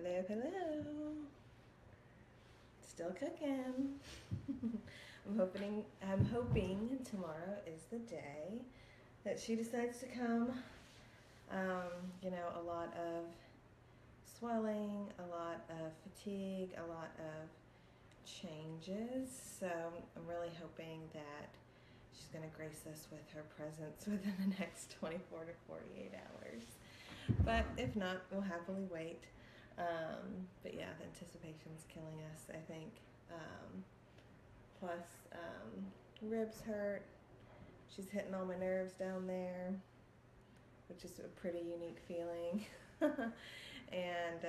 Hello, hello. Still cooking. I'm hoping tomorrow is the day that she decides to come. A lot of swelling, a lot of fatigue, a lot of changes. So I'm really hoping that she's going to grace us with her presence within the next 24 to 48 hours. But if not, we'll happily wait. But yeah, the anticipation's killing us, I think. Plus, ribs hurt. She's hitting all my nerves down there, which is a pretty unique feeling. And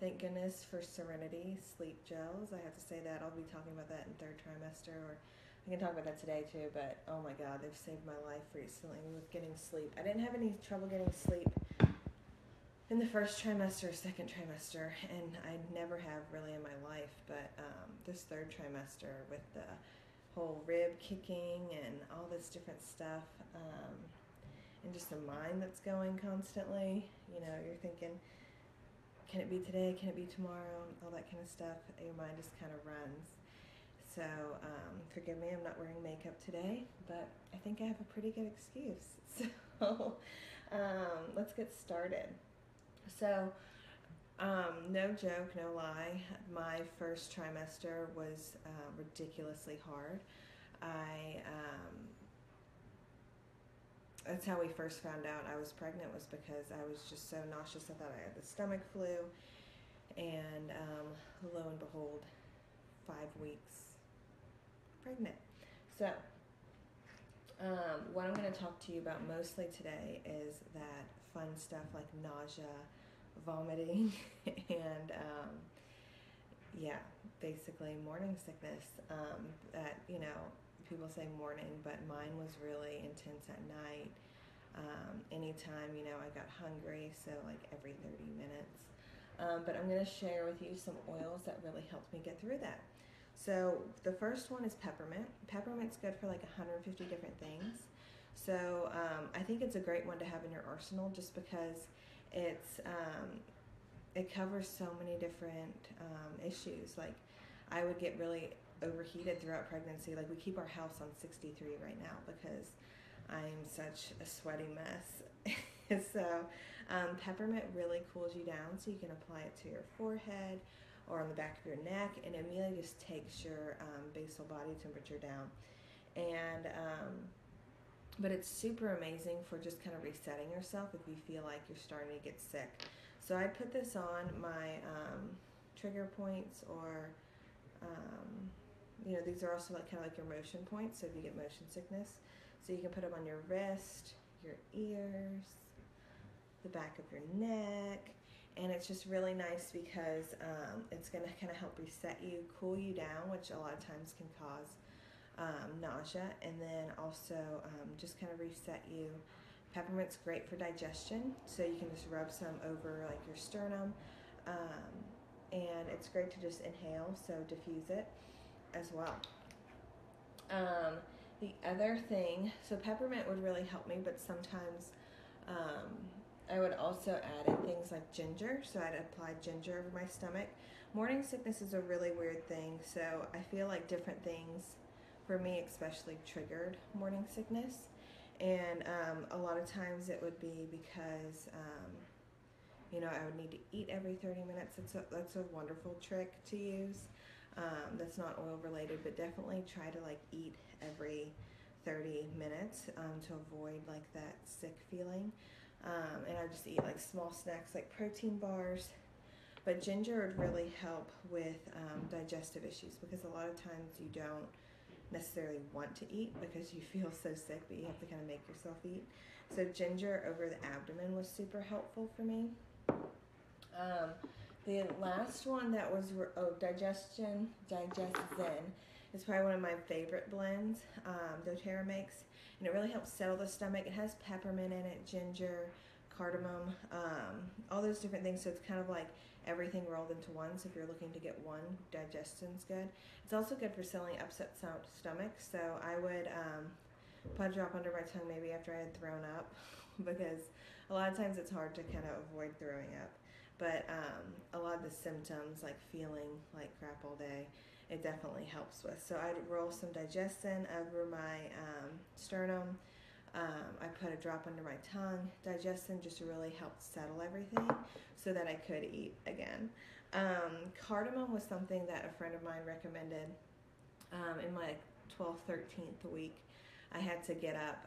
thank goodness for Serenity sleep gels. I have to say that. I'll be talking about that in third trimester, or I can talk about that today too, but oh my God, they've saved my life recently with getting sleep. I didn't have any trouble getting sleep in the first trimester, second trimester, and I never have really in my life, but this third trimester with the whole rib kicking and all this different stuff, and just the mind that's going constantly, you're thinking, can it be today, can it be tomorrow, all that kind of stuff, your mind just kind of runs. So forgive me, I'm not wearing makeup today, but I think I have a pretty good excuse. So let's get started. So, no joke, no lie, my first trimester was ridiculously hard. That's how we first found out I was pregnant, was because I was just so nauseous. I thought I had the stomach flu, and lo and behold, 5 weeks pregnant. So, what I'm going to talk to you about mostly today is that fun stuff like nausea, vomiting, and basically morning sickness. That people say morning, but mine was really intense at night. Anytime I got hungry, so like every 30 minutes. But I'm going to share with you some oils that really helped me get through that. So the first one is peppermint. Peppermint's good for like 150 different things. So I think it's a great one to have in your arsenal, just because it covers so many different issues. Like, I would get really overheated throughout pregnancy. Like, we keep our house on 63 right now because I'm such a sweaty mess. So peppermint really cools you down, so you can apply it to your forehead or on the back of your neck, and it immediately just takes your basal body temperature down. And but it's super amazing for just kind of resetting yourself if you feel like you're starting to get sick. So I put this on my trigger points, or these are also kind of like your motion points, so if you get motion sickness. So you can put them on your wrist, your ears, the back of your neck, and it's just really nice because it's going to kind of help reset you, cool you down, which a lot of times can cause nausea, and then also just kind of reset you. Peppermint's great for digestion, so you can just rub some over like your sternum, and it's great to just inhale, so diffuse it as well. The other thing, so peppermint would really help me, but sometimes I would also add in things like ginger, so I'd apply ginger over my stomach. Morning sickness is a really weird thing, so I feel like different things, for me especially, triggered morning sickness. And a lot of times it would be because, I would need to eat every 30 minutes. That's a wonderful trick to use. That's not oil related, but definitely try to like eat every 30 minutes to avoid like that sick feeling. And I just eat like small snacks like protein bars. But ginger would really help with digestive issues, because a lot of times you don't necessarily want to eat because you feel so sick, but you have to kind of make yourself eat. So ginger over the abdomen was super helpful for me. The last one that was Digestion is probably one of my favorite blends doTERRA makes, and it really helps settle the stomach. It has peppermint in it, ginger, cardamom, all those different things, so it's kind of like everything rolled into one. So if you're looking to get one, digestion's good. It's also good for settling upset stomach, so I would put a drop under my tongue maybe after I had thrown up because a lot of times it's hard to kind of avoid throwing up. But a lot of the symptoms, like feeling like crap all day, it definitely helps with. So I'd roll some digestin over my sternum. I put a drop under my tongue. Digestin just really helped settle everything so that I could eat again. Cardamom was something that a friend of mine recommended in my 12th, 13th week. I had to get up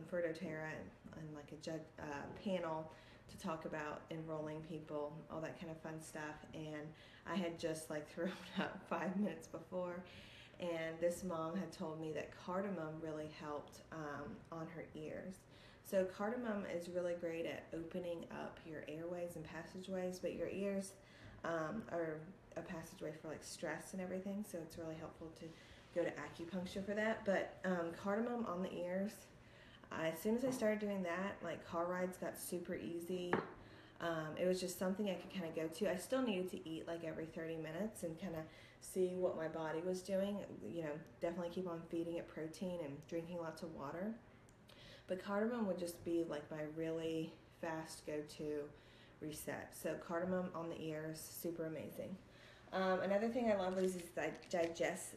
for doTERRA and like a panel to talk about enrolling people, all that kind of fun stuff. And I had just like thrown up 5 minutes before. And this mom had told me that cardamom really helped on her ears. So cardamom is really great at opening up your airways and passageways, but your ears are a passageway for like stress and everything, so it's really helpful to go to acupuncture for that. But cardamom on the ears, as soon as I started doing that, like car rides got super easy. It was just something I could kind of go to. I still needed to eat like every 30 minutes and kind of see what my body was doing. You know, definitely keep on feeding it protein and drinking lots of water. But cardamom would just be like my really fast go-to reset. So cardamom on the ears, super amazing. Another thing I love is digest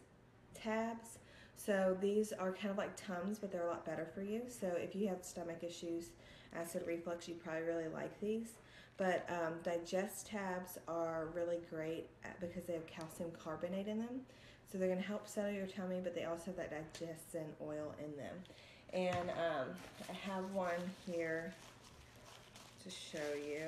tabs. So these are kind of like Tums, but they're a lot better for you. So if you have stomach issues, acid reflux, you probably really like these. But digest tabs are really great because they have calcium carbonate in them. So they're going to help settle your tummy, but they also have that digestin oil in them. And I have one here to show you.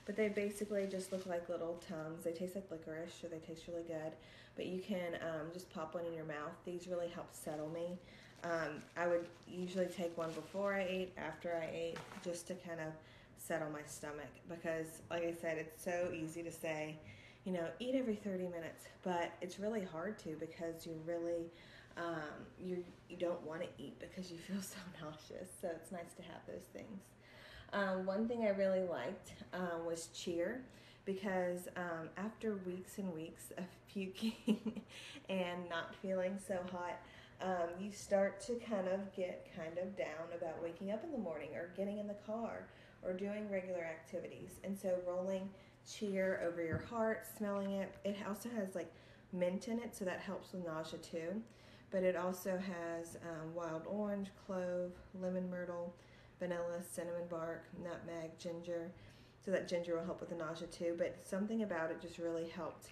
But they basically just look like little Tums. They taste like licorice, so they taste really good. But you can just pop one in your mouth. These really help settle me. I would usually take one before I ate, after I ate, just to kind of settle my stomach. Because, like I said, it's so easy to say, you know, eat every 30 minutes. But it's really hard to, because you really, you don't want to eat because you feel so nauseous. So it's nice to have those things. One thing I really liked was cheer, because after weeks and weeks of puking and not feeling so hot, you start to kind of get kind of down about waking up in the morning or getting in the car or doing regular activities. And so rolling cheer over your heart, smelling it, it also has like mint in it, so that helps with nausea too. But it also has wild orange, clove, lemon myrtle, vanilla, cinnamon bark, nutmeg, ginger. So that ginger will help with the nausea too. But something about it just really helped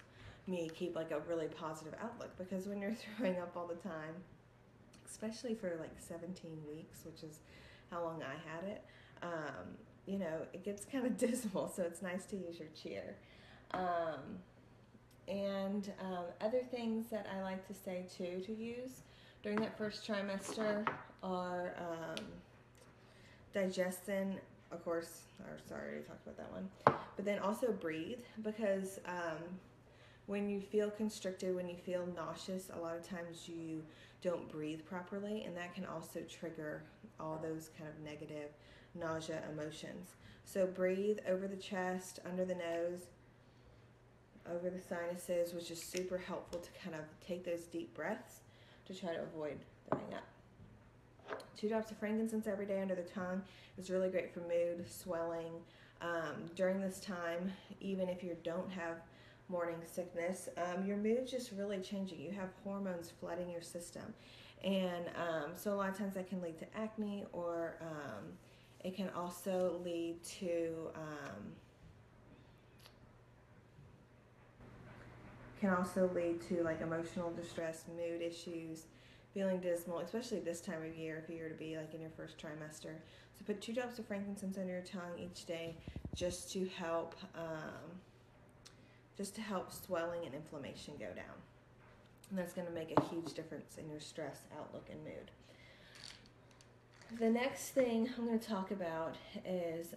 me keep like a really positive outlook, because when you're throwing up all the time, especially for like 17 weeks, which is how long I had it, you know, it gets kind of dismal. So it's nice to use your cheer. And other things that I like to say too to use during that first trimester are digestin, of course, or sorry, I talked about that one. But then also breathe, because when you feel constricted, when you feel nauseous, a lot of times you don't breathe properly, and that can also trigger all those kind of negative nausea emotions. So breathe over the chest, under the nose, over the sinuses, which is super helpful to kind of take those deep breaths to try to avoid throwing up. 2 drops of frankincense every day under the tongue is really great for mood, swelling. During this time, even if you don't have morning sickness, your mood's just really changing. You have hormones flooding your system. And so a lot of times that can lead to acne, or it can also lead to like emotional distress, mood issues, feeling dismal, especially this time of year, if you were to be like in your first trimester. So put 2 drops of frankincense under your tongue each day, just to help swelling and inflammation go down. And that's going to make a huge difference in your stress, outlook, and mood. The next thing I'm going to talk about is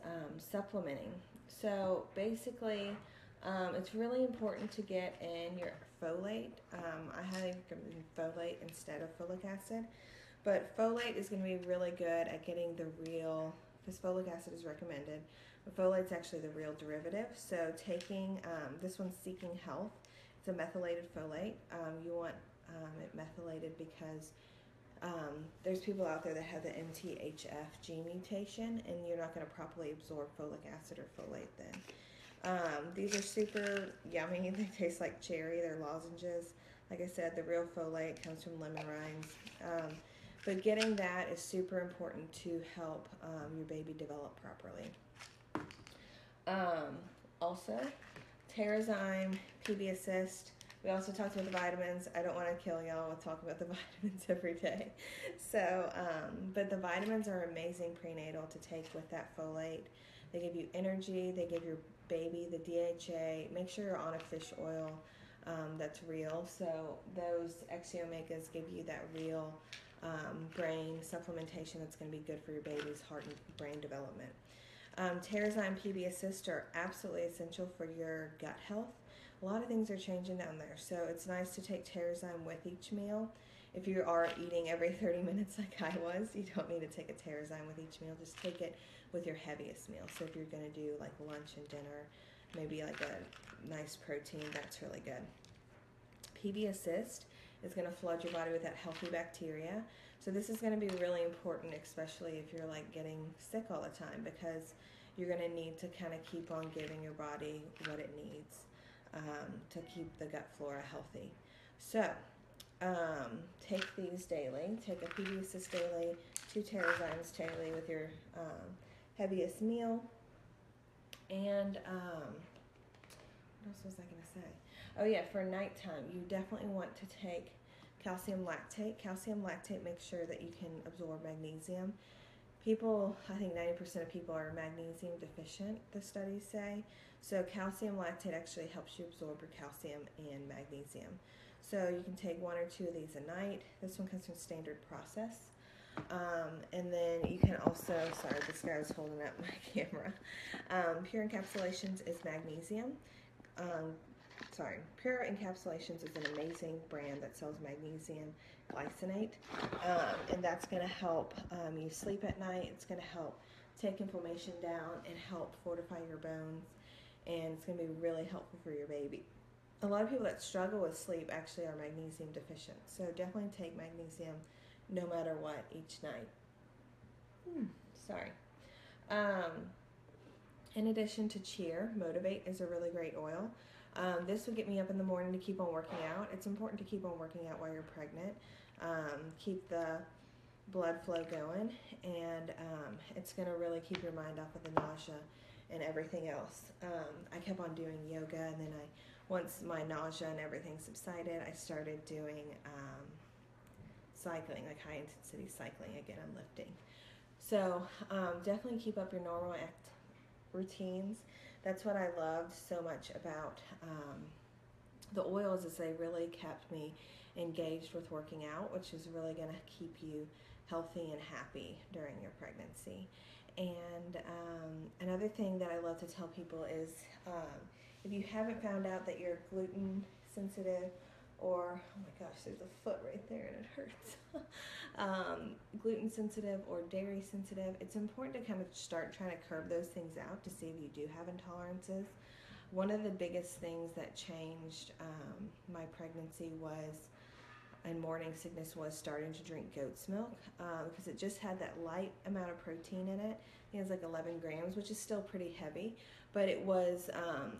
supplementing. So basically, it's really important to get in your folate. I highly recommend folate instead of folic acid. But folate is going to be really good at getting the real, because folic acid is recommended, but folate's actually the real derivative. So taking, this one's Seeking Health. It's a methylated folate. You want it methylated because There's people out there that have the MTHF gene mutation, and you're not going to properly absorb folic acid or folate then. These are super yummy. They taste like cherry. They're lozenges. Like I said, the real folate comes from lemon rinds. But getting that is super important to help your baby develop properly. Also, Terrazyme, PB Assist. We also talked about the vitamins. I don't want to kill y'all with talking about the vitamins every day. So, but the vitamins are amazing prenatal to take with that folate. They give you energy. They give your baby the DHA. Make sure you're on a fish oil that's real. So those X-Omegas give you that real brain supplementation that's going to be good for your baby's heart and brain development. Terrazyme PB Assist are absolutely essential for your gut health. A lot of things are changing down there, so it's nice to take Terrazyme with each meal. If you are eating every 30 minutes like I was, you don't need to take a Terrazyme with each meal. Just take it with your heaviest meal. So if you're going to do like lunch and dinner, maybe like a nice protein, that's really good. PB Assist is going to flood your body with that healthy bacteria. So this is going to be really important, especially if you're like getting sick all the time, because you're going to need to kind of keep on giving your body what it needs to keep the gut flora healthy. So take these daily. Take a PB Assist daily, 2 Terrazymes daily with your heaviest meal. And what else was I going to say? Oh yeah, for nighttime, you definitely want to take calcium lactate. Calcium lactate makes sure that you can absorb magnesium. People, I think 90% of people are magnesium deficient, the studies say. So calcium lactate actually helps you absorb your calcium and magnesium. So you can take 1 or 2 of these a night. This one comes from Standard Process. And then you can also, sorry, this guy was holding up my camera. Pure Encapsulations is magnesium. Pure Encapsulations is an amazing brand that sells magnesium glycinate, and that's going to help you sleep at night. It's going to help take inflammation down and help fortify your bones, and it's going to be really helpful for your baby. A lot of people that struggle with sleep actually are magnesium deficient, so definitely take magnesium no matter what each night. In addition to Cheer, Motivate is a really great oil. This will get me up in the morning to keep on working out. It's important to keep on working out while you're pregnant. Keep the blood flow going, and it's going to really keep your mind off of the nausea and everything else. I kept on doing yoga, and then once my nausea and everything subsided, I started doing cycling, like high intensity cycling again, and lifting. So definitely keep up your normal routines. That's what I loved so much about the oils, is they really kept me engaged with working out, which is really going to keep you healthy and happy during your pregnancy. And another thing that I love to tell people is if you haven't found out that you're gluten sensitive, or, oh my gosh, there's a foot right there and it hurts. Gluten sensitive or dairy sensitive, it's important to kind of start trying to curb those things out to see if you do have intolerances. One of the biggest things that changed my pregnancy and morning sickness was starting to drink goat's milk, because it just had that light amount of protein in it. I think it was like 11 grams, which is still pretty heavy, but it was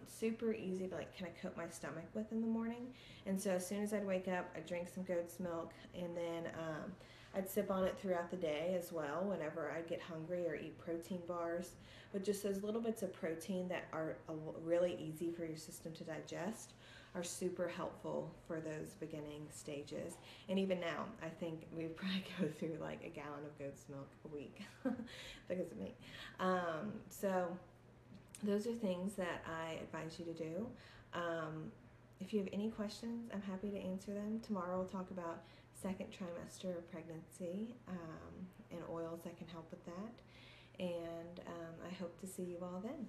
super easy to like kind of coat my stomach with in the morning. And so as soon as I'd wake up, I'd drink some goat's milk, and then I'd sip on it throughout the day as well whenever I get hungry, or eat protein bars. But just those little bits of protein that are really easy for your system to digest are super helpful for those beginning stages. And even now, I think we probably go through like a gallon of goat's milk a week because of me. So those are things that I advise you to do. If you have any questions, I'm happy to answer them. Tomorrow we'll talk about second trimester of pregnancy and oils that can help with that. And I hope to see you all then.